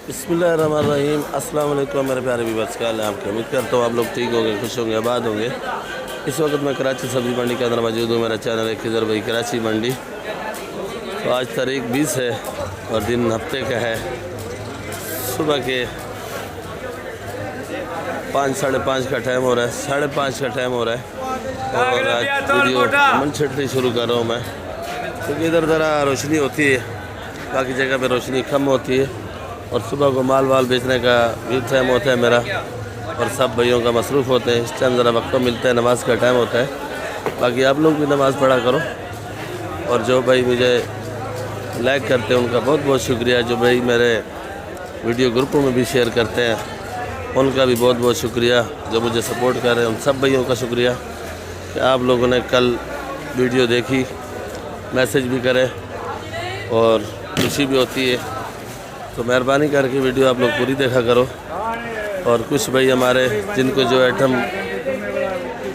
बिस्मिल्लाहिर्रहमानिर्रहीम। अस्सलाम वालेकुम मेरे प्यारे व्यूअर्स, क्या हाल है आपके। उम्मीद करता हूँ आप लोग ठीक होंगे, खुश होंगे, आबाद होंगे। इस वक्त मैं कराची सब्ज़ी मंडी के अंदर मौजूद हूँ। मेरा चैनल है खिज़र भाई कराची मंडी। तो आज तारीख 20 है और दिन हफ्ते का है। सुबह के 5 साढ़े 5 का टाइम हो रहा है, 5:30 का टाइम हो रहा है। और आज वीडियो मन छटनी शुरू कर रहा हूँ मैं, क्योंकि इधर ज़रा रोशनी होती है, बाकी जगह पे रोशनी कम होती है। और सुबह को माल वाल बेचने का भी टाइम होता है मेरा, और सब भाइयों का मसरूफ़ होते हैं। इस टाइम ज़रा वक्त मिलता है, नमाज़ का टाइम होता है। बाकी आप लोग भी नमाज़ पढ़ा करो। और जो भाई मुझे लाइक करते हैं उनका बहुत बहुत शुक्रिया। जो भाई मेरे वीडियो ग्रुपों में भी शेयर करते हैं उनका भी बहुत बहुत शुक्रिया। जो मुझे सपोर्ट कर रहे हैं उन सब भाइयों का शुक्रिया कि आप लोगों ने कल वीडियो देखी, मैसेज भी करे और खुशी भी होती है। तो मेहरबानी करके वीडियो आप लोग पूरी देखा करो। और कुछ भाई हमारे जिनको जो आइटम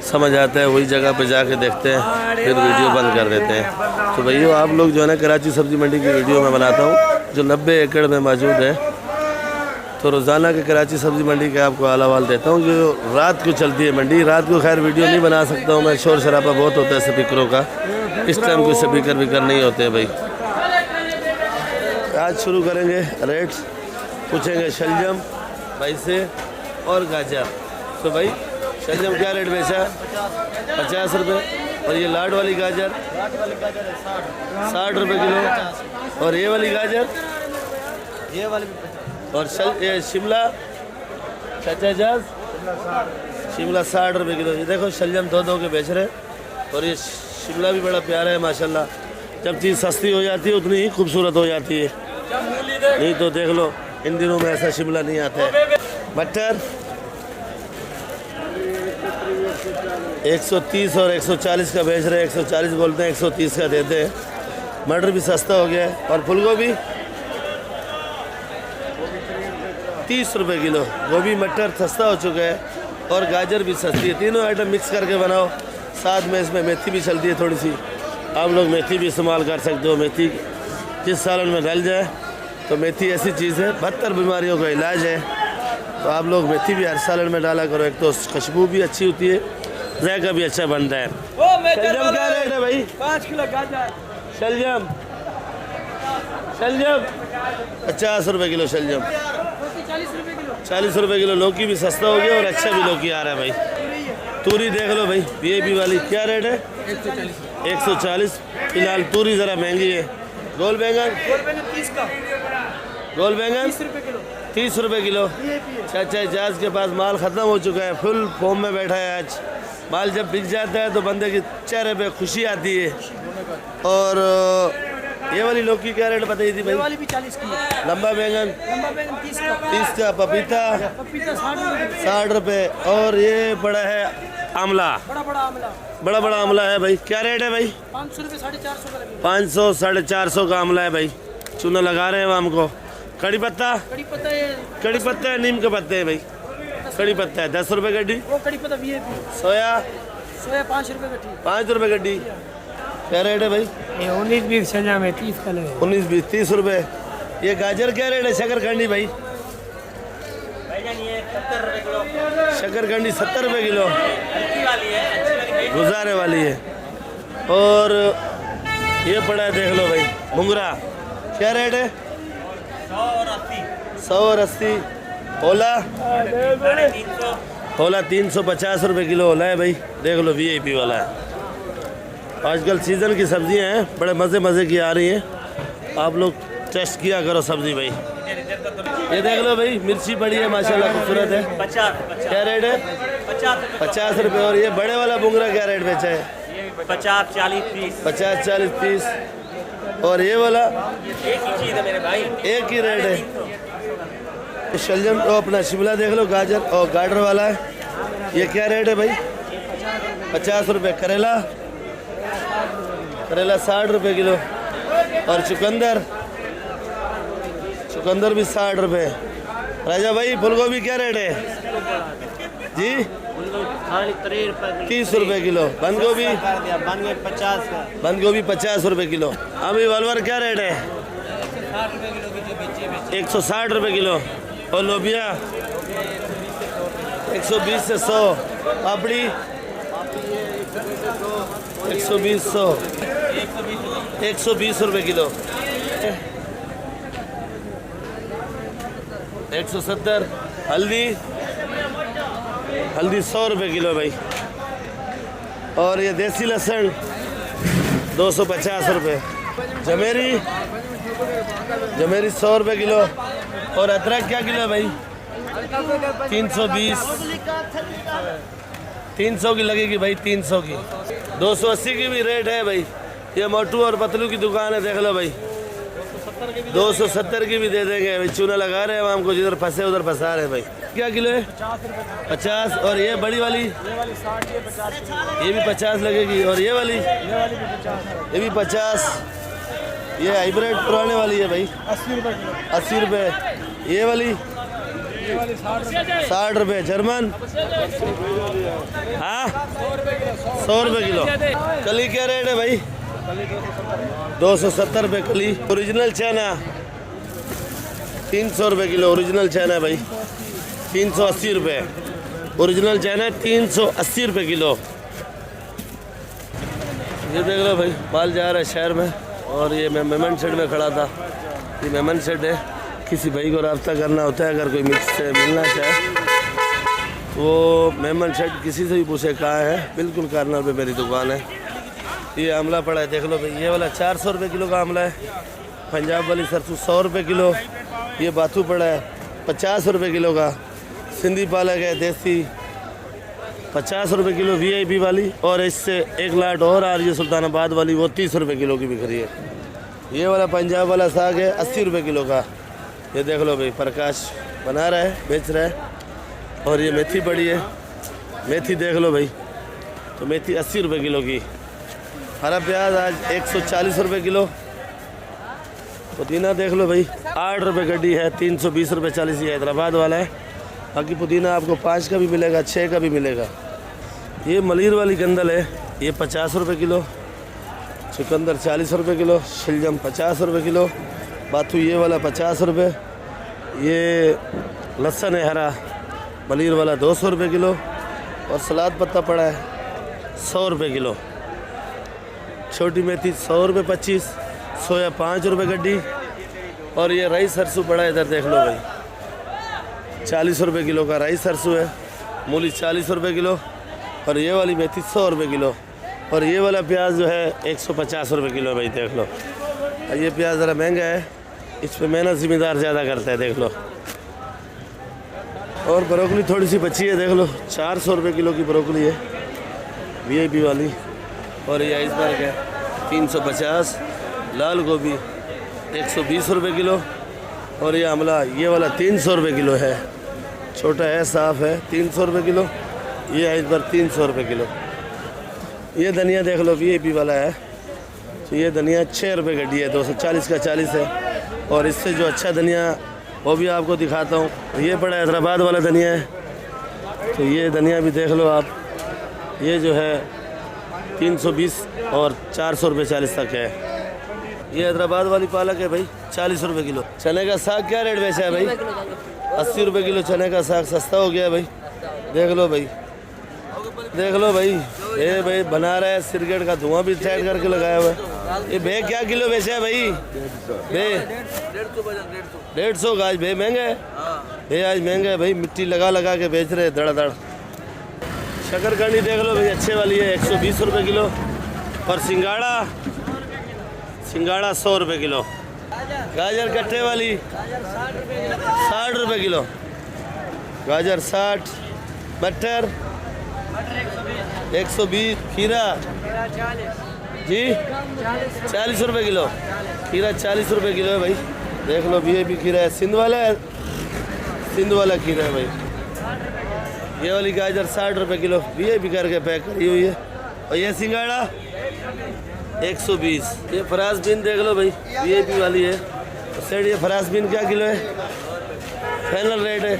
समझ आता है वही जगह पे जाके देखते हैं, फिर वीडियो बंद कर देते हैं। तो भैया आप लोग जो है ना, कराची सब्ज़ी मंडी की वीडियो मैं बनाता हूँ जो 90 एकड़ में मौजूद है। तो रोज़ाना के कराची सब्ज़ी मंडी के आपको हाल देता हूँ जो रात को चलती है मंडी। रात को खैर वीडियो नहीं बना सकता हूँ मैं, शोर शराबा बहुत होता है स्पीकरों का। इस टाइम कोई स्पीकर विकर नहीं होते भाई। आज शुरू करेंगे, रेट पूछेंगे शलजम भाई से और गाजर। तो भाई शलजम क्या रेट बेचा? 50 रुपये। और ये लाड वाली गाजर 60 रुपये किलो। और ये वाली गाजर, ये वाली और ये शिमला चाचा जाज शिमला 60 रुपये किलो। ये देखो शलजम दो के बेच रहे। और ये शिमला भी बड़ा प्यारा है माशाल्लाह। जब चीज़ सस्ती हो जाती है उतनी ही खूबसूरत हो जाती है। नहीं तो देख लो इन दिनों में ऐसा शिमला नहीं आता है। मटर 130 और 140 का बेच रहे हैं। 140 बोलते हैं, 130 का देते हैं। मटर भी सस्ता हो गया है। और फूलगोभी 30 रुपये किलो। गोभी मटर सस्ता हो चुका है और गाजर भी सस्ती है। तीनों आइटम मिक्स करके बनाओ। साथ में इसमें मेथी भी चलती है थोड़ी सी, आप लोग मेथी भी इस्तेमाल कर सकते हो। मेथी जिस सालन में डल जाए तो मेथी ऐसी चीज़ है, 72 बीमारियों का इलाज है। तो आप लोग मेथी भी हर सालन में डाला करो। एक तो खुशबू भी अच्छी होती है, जायका भी अच्छा बनता है। शलजम क्या रेट है भाई? 5 किलो गाजर। शलजम 50 रुपये किलो। शलजम 40 रुपये किलो। लौकी भी सस्ता हो गया और अच्छा भी लौकी आ रहा है भाई। तूरी देख लो भाई, वीआईपी वाली क्या रेट है? 140। फिलहाल तूरी ज़रा महंगी है। गोल बैंगन 30 का। गोल बैंगन 30 रुपये 30 रुपये किलो। किलो। चाचा एजाज के पास माल ख़त्म हो चुका है, फुल फॉर्म में बैठा है आज। माल जब बिक जाता है तो बंदे के चेहरे पे खुशी आती है। और ये वाली लौकी क्या रेट बताई थी भाई? ये वाली भी 40 की है। लंबा बैंगन 30 का। 30 का। पपीता 60 रुपये। और ये बड़ा है आमला, बड़ा आमला है भाई। क्या रेट है भाई? 500 रुपये 450 का लगेगा। 500 450 का आमला है भाई। चूना लगा रहे हैं हमको। कड़ी पत्ता है, नीम के पत्ते हैं भाई। कड़ी पत्ता है 10 रुपये गड्डी। वो कड़ी पत्ता वीआईपी। सोया 5 रुपये गड्डी। 5 रुपये गड्डी। क्या रेट है भाई? ये 19-20 सजा में 30 का लगेगा। 19-20 30 रुपये। ये गाजर क्या रेट है? शकरकंडी भाई, शकरकंडी 70 रुपये किलो। गुजारे वाली है। और ये पड़ा है देख लो भाई मुंगरा। क्या रेट है? 100 और 80। होला 350 रुपये किलो होला है भाई। देख लो वीआईपी वाला है। आजकल सीज़न की सब्जियां हैं, बड़े मज़े की आ रही हैं। आप लोग टेस्ट किया करो सब्ज़ी भाई। ये देख लो भाई मिर्ची बड़ी है माशाल्लाह, खूबसूरत है। 50। क्या रेट है? 50 रुपये। और ये बड़े वाला बुंगरा क्या रेट बेचा है? 50 40 30। 50 40 30। और ये वाला एक ही चीज़ है मेरे भाई, एक ही रेट है। शलजम तो अपना शिमला देख लो, गाजर और गाजर वाला है। ये क्या रेट है भाई? 50 रुपये। करेला 60 रुपये किलो। और चुकंदर भी 60 रुपये। राजा भाई फूलगोभी क्या रेट है जी? 30 रुपये किलो। बंद गोभी 50 रुपये किलो। अभी वलवर क्या रेट है? 60 रुपये किलो की जो बेचे 160 रुपये किलो। और लोबिया 120 से 100। पापड़ी 120 100 120 रुपये किलो। 170। हल्दी 100 रुपये किलो भाई। और ये देसी लहसुन 250 रुपये। जमेरी 100 रुपये किलो। और अदरक क्या किलो है भाई? 320। 300 की लगेगी भाई, 300 की। 280 की भी रेट है भाई। ये मोटू और पतलू की दुकान है, देख लो भाई। 270 की भी दे देंगे भाई। चूना लगा रहे हैं हम हमको, जिधर फंसे उधर फंसा रहे हैं भाई। क्या किलो है? 50। और ये बड़ी वाली? ये भी 50 लगेगी। और ये वाली? ये भी 50। ये हाइब्रिड पुराने वाली है भाई, 80 रुपये। ये वाली 60 रुपये। जर्मन हाँ 100 रुपये किलो। कली क्या रेट है भाई? 270 रुपये कली। ओरिजिनल चाइना 300 रुपये किलो। ओरिजिनल चाइना भाई 380 रुपये। ओरिजिनल चाइना 380 रुपये किलो। ये देख लो भाई, माल जा रहा है शहर में। और ये मैं मेमन शेड में खड़ा था। ये मेमन शेड है। किसी भाई को रब्ता करना होता है, अगर कोई मुझसे मिलना चाहे तो वो मेमन शेड किसी से भी पूछे कहाँ है, बिल्कुल कार्नर पे मेरी दुकान है। ये आमला पड़ा है, देख लो भाई। ये वाला 400 रुपये किलो का आमला है। पंजाब वाली सरसों 100 रुपये किलो। ये बाथू पड़ा है 50 रुपये किलो का। सिंधी पालक है देसी 50 रुपये किलो VIP वाली। और इससे एक लाट और आ रही है सुल्तानाबाद वाली, वो 30 रुपये किलो की बिक रही है। ये वाला पंजाब वाला साग है 80 रुपये किलो का। ये देख लो भाई, प्रकाश बना रहा है, बेच रहा है। और ये मेथी पड़ी है, मेथी देख लो भाई। तो मेथी 80 रुपये किलो की। हरा प्याज आज 140 रुपये किलो। पुदीना देख लो भाई, 8 रुपये गड्डी है, 320 रुपये 40। ये हैदराबाद वाला है। बाकी पुदीना आपको 5 का भी मिलेगा, 6 का भी मिलेगा। ये मलिर वाली गंदल है, ये 50 रुपये किलो। चुकंदर 40 रुपये किलो। शिलजम 50 रुपये किलो। बाथू ये वाला 50 रुपये। ये लहसुन है हरा मलिर वाला 200 रुपये किलो। और सलाद पत्ता पड़ा है 100 रुपये किलो। छोटी मेथी 100 रुपये 25। सोया 5 रुपये गड्डी। और ये राई सरसों पड़ा है, इधर देख लो भाई, 40 रुपये किलो का राई सरसों है। मूली 40 रुपये किलो। और ये वाली मेथी 100 रुपये किलो। और ये वाला प्याज जो है 150 रुपये किलो भाई, देख लो। और ये प्याज ज़रा महंगा है, इस पर मेहनत ज़िम्मेदार ज़्यादा करता है, देख लो। और ब्रोकली थोड़ी सी बची है, देख लो। 400 रुपये किलो की ब्रोकली है VIP वाली। और ये आइसबर्ग है 350। लाल गोभी 120 रुपये किलो। और ये आमला ये वाला 300 रुपये किलो है। छोटा है, साफ़ है, 300 रुपये किलो। ये आइसबर्ग 300 रुपये किलो। ये धनिया देख लो, VIP वाला है। तो ये धनिया 6 रुपये गड्डी है, 240 का 40 है। और इससे जो अच्छा धनिया वो भी आपको दिखाता हूँ। ये पड़ा हैदराबाद वाला धनिया है। तो ये धनिया भी देख लो आप। ये जो है 320 और 400 रुपये 40 तक है। ये हैदराबाद वाली पालक है भाई, 40 रुपये किलो। चने का साग क्या रेट बेचा है भाई? 80 रुपये किलो चने का साग सस्ता हो गया भाई। देख लो भाई, देख लो भाई। ये भाई बना रहा है, सिगरेट का धुआं भी साइड करके लगाया हुआ है। ये भे क्या किलो बेचा है भाई? भे 150 का आज भे महंगा है। भे आज महंगा है भाई, मिट्टी लगा लगा के बेच रहे हैं धड़ाधड़। शकरकंदी देख लो भाई, अच्छे वाली है 120 रुपये किलो। और सिंगाड़ा 100 रुपये किलो। गाजर कट्टे वाली 60 रुपये किलो। गाजर 60। मटर 120। खीरा जी 40 रुपये किलो। खीरा 40 रुपये किलो है भाई, देख लो। VIP खीरा है, सिंध वाला है, सिंध वाला खीरा है भाई। ये वाली गाजर 60 रुपये किलो, VIP करके पैक करी हुई है। और ये सिंगाड़ा 120। ये फराज बीन देख लो भाई, VIP वाली है। सेठ ये फराज बीन क्या किलो है? फाइनल रेट है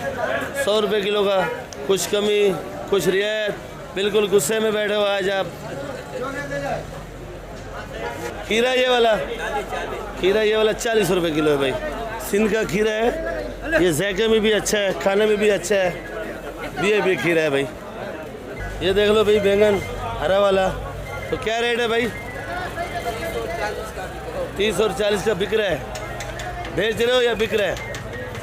100 रुपये किलो का। कुछ कमी कुछ रियायत, बिल्कुल गुस्से में बैठे हो आज आप। खीरा ये वाला 40 रुपये किलो है भाई। सिंध का खीरा है, ये ज़ायके में भी अच्छा है, खाने में भी अच्छा है, भी खीरा है भाई। ये देख लो भाई बैंगन हरा वाला, तो क्या रेट है भाई? 30 और 40 का बिक रहा है। भेज रहे हो या बिक रहा है?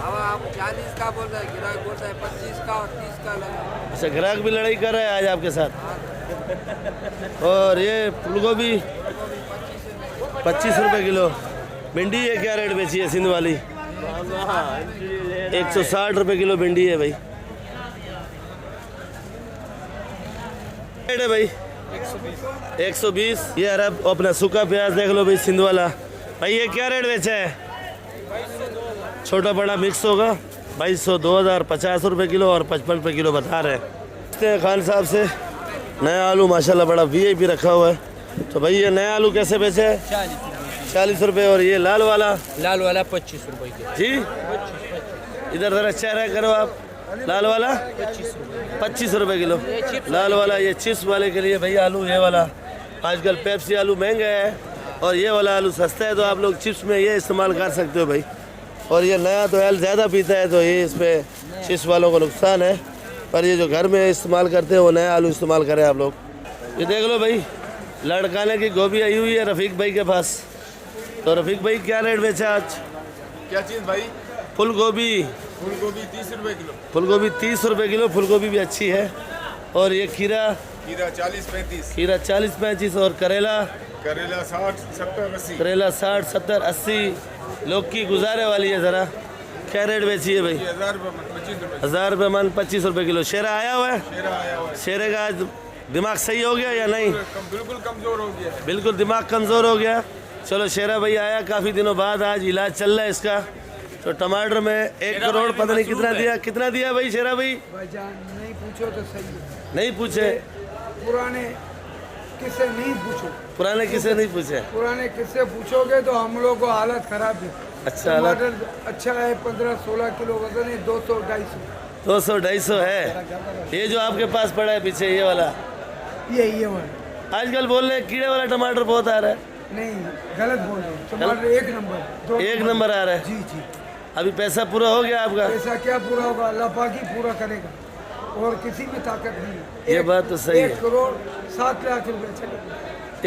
आप 40 का बोल रहे हैं, ग्राहक बोल रहे हैं 25 का और 30 का लगा। अच्छा, ग्राहक भी लड़ाई कर रहा है आज आपके साथ। और ये फूलगोभी 25 रुपये किलो। भिंडी ये क्या रेट बेची है सिंध वाली? 160 रुपये किलो भिंडी है भाई। रेट है भाई 120। ये अरब अपना सूखा प्याज देख लो भाई सिंध वाला। भाई ये क्या रेट बेचा है? छोटा बड़ा मिक्स होगा 2200, 2000, 50 रुपये किलो और 55 रुपये किलो बता रहे हैं। खान साहब से नया आलू माशाल्लाह बड़ा वीआईपी रखा हुआ है। तो भाई ये नया आलू कैसे बेचे है? 40 रुपये। और ये लाल वाला? लाल वाला 25 रुपए की। जी इधर ज़रा चेहरा करो आप। लाल वाला 25 रुपये किलो लाल वाला। ये चिप्स वाले के लिए भाई आलू ये वाला। आजकल पेप्सी आलू महंगा है और ये वाला आलू सस्ता है, तो आप लोग चिप्स में ये इस्तेमाल कर सकते हो भाई। और ये नया तो ऑयल ज़्यादा पीता है, तो ये इसमें चिप्स वालों को नुकसान है, पर ये जो घर में इस्तेमाल करते हैं वो नया आलू इस्तेमाल करें आप लोग। ये देख लो भाई लड़काने की गोभी आई हुई है रफ़ीक भाई के पास। तो रफ़ीक भाई क्या रेट बेचा आज? क्या चीज़ भाई? फूल गोभी 30 रुपए किलो। फूल गोभी 30 रुपये किलो। फूल गोभी भी अच्छी है। और ये खीरा? खीरा 40-35। खीरा 40-35। और करेला? करेला 60-70-80। करेला 60-70-80। लौकी गुजारे वाली है ज़रा, क्या रेट बेची है भाई? 1000 रुपये मन, 25 रुपये। 1000 रुपये मन, 25 रुपये किलो। शेरा आया हुआ है? शेरा आया हुआ है। शेरे का आज दिमाग सही हो गया या नहीं? बिल्कुल कमजोर हो गया है। बिल्कुल दिमाग कमज़ोर हो गया। चलो शेरा भाई आया काफ़ी दिनों बाद, आज इलाज चल रहा है इसका। तो टमाटर में 1 करोड़ पता नहीं कितना दिया भाई शेरा भाई? भाईजान नहीं पूछो तो सही है। नहीं पूछे? पुराने किससे नहीं पूछो। पुराने किसे नहीं पूछे? पुराने किससे पूछोगे तो हम लोग को हालत खराब है। अच्छा हालत टमाटर अच्छा है, 15-16 किलो वजन है, 200-250। 200-250 है। ये जो आपके पास पड़ा है पीछे ये वाला? ये वाला आजकल बोल रहे हैं कीड़े वाला टमाटर बहुत आ रहा है। नहीं, गलत बोल रहे हो। टमाटर 1 नंबर, 1 नंबर आ रहा है। जी जी। अभी पैसा पूरा हो गया आपका? ऐसा क्या पूरा होगा? अल्लाह पाक ही पूरा करेगा और किसी में ताकत नहीं है। ये बात तो सही है। 1 करोड़ 7 लाख रुपए चलेगा।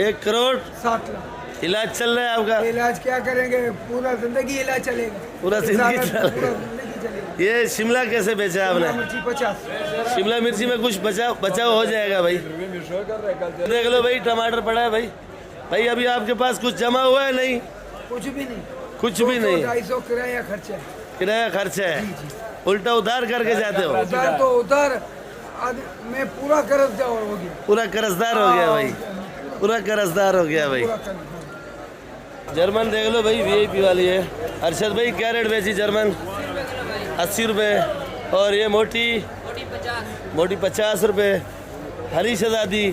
1 करोड़ 7 लाख इलाज चल रहा है आपका? इलाज क्या करेंगे? पूरा जिंदगी इलाज चलेगा। पूरा जिंदगी पूरा चलेगा। जिंदगी चलेगा। ये शिमला कैसे बेचा आपने? मिर्ची 50। शिमला मिर्ची में कुछ बचाव हो जाएगा भाई। देख लो भाई टमाटर पड़ा है भाई। भाई अभी आपके पास कुछ जमा हुआ है? नहीं कुछ भी नहीं। कुछ भी नहीं। 200-250 किराया खर्चा है। किराया खर्चा है। उल्टा उधार करके जाते हो? उधार तो उधार मैं पूरा कर्जदार हो गया। पूरा कर्जदार हो गया भाई। पूरा कर्जदार हो गया भाई। पूरा कर्जदार। जर्मन देख लो भाई वीआईपी वाली है। अरशद भाई क्या रेट बेची जर्मन? 80 रुपये। और ये मोटी 50 रुपये। हरी शहजादी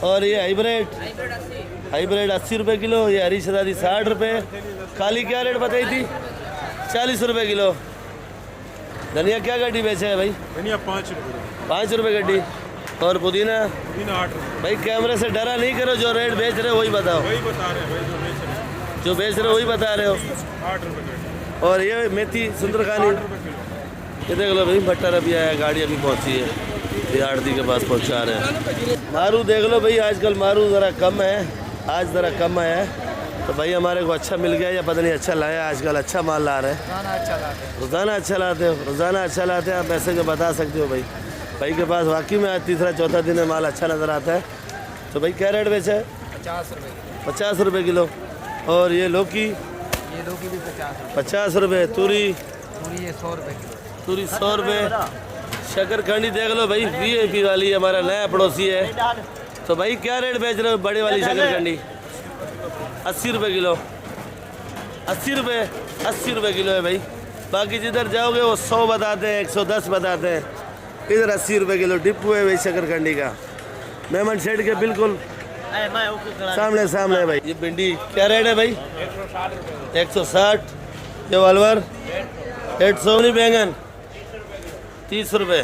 और ये हाइब्रिड 80 रुपये किलो। ये हरी शहजादी 60 रुपये। काली क्या रेट बताई थी? 40 रुपये किलो। धनिया क्या गड्डी बेचा है भाई? धनिया 5 रुपये। 5 रुपये गड्डी। और पुदीना? पुदीना 8 रुपये। भाई कैमरे से डरा नहीं करो, जो रेट बेच रहे हो वही बताओ। वही बता रहे हैं भाई, जो बेच रहे हैं जो बेच रहे हो वही बता रहे हो। 8 रुपये। और ये मेथी सुंदरकानी ये देख लो भाई मटर अभी आया, गाड़ी अभी पहुंची है, ये आड़ती के पास पहुंचा रहे हैं। मारू देख लो भाई आजकल मारू ज़रा कम है, आज ज़रा कम आया है। तो भाई हमारे को अच्छा मिल गया या पता नहीं अच्छा लाया, आजकल अच्छा माल ला रहे हैं। रोज़ाना अच्छा लाते हो? रोज़ाना अच्छा लाते हैं आप, ऐसे जो बता सकते हो भाई। भाई के पास वाकई में आज तीसरा चौथा दिन है, माल अच्छा नज़र आता है। तो भाई क्या रेट बेचा है? 50 रुपए। 50 रुपये किलो। और ये लौकी? ये लौकी भी 50 रुपये। तूरी? ये 100 रुपए किलो। तूरी 100 रुपये। शकरकंडी देख लो भाई वीआईपी वाली हमारा नया पड़ोसी है। तो भाई क्या रेट बेच रहे हो बड़ी वाली शकरकंडी? 80 रुपये किलो। 80 रुपये किलो है भाई। बाकी जिधर जाओगे वो 100 बताते हैं, 110 बताते हैं, इधर 80 रुपये किलो डिप्पू है भाई शकरकंडी का। मेमन शेड के बिल्कुल सामने है भाई। ये भिंडी क्या रेट है भाई? 160। ये वालवर 150। बैंगन 30 रुपये।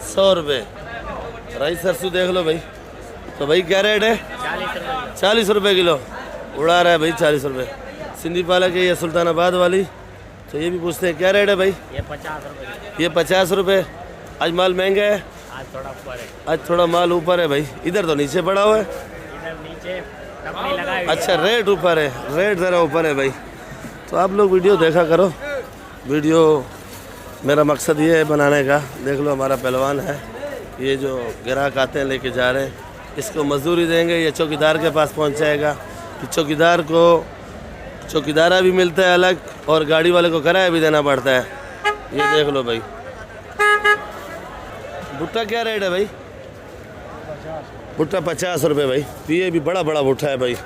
100 रुपये। राई सरसों देख लो भाई। तो भाई क्या रेट है? 40 रुपये किलो। उड़ा रहा है भाई 40 रुपये। सिंधी पालक है ये सुल्तानाबाद वाली, तो ये भी पूछते हैं क्या रेट है भाई? ये 50 रुपए। ये 50 रुपये। आज माल महंगा है, आज थोड़ा ऊपर है, आज थोड़ा माल ऊपर है भाई। इधर तो नीचे पड़ा हुआ है। इधर नीचे टपरी लगाई हुई अच्छा रेट ऊपर है, रेट ज़रा ऊपर है भाई। तो आप लोग वीडियो देखा करो, वीडियो मेरा मकसद ये है बनाने का। देख लो हमारा पहलवान है, ये जो ग्राहक आते हैं लेके जा रहे हैं, इसको मजदूरी देंगे, ये चौकीदार के पास पहुंचाएगा। कि चौकीदार को चौकीदारा भी मिलता है अलग, और गाड़ी वाले को किराया भी देना पड़ता है। ये देख लो भाई। भुट्टा क्या रेट है भाई? भुट्टा 50 रुपये भाई। ये भी बड़ा बड़ा भुट्टा है भाई।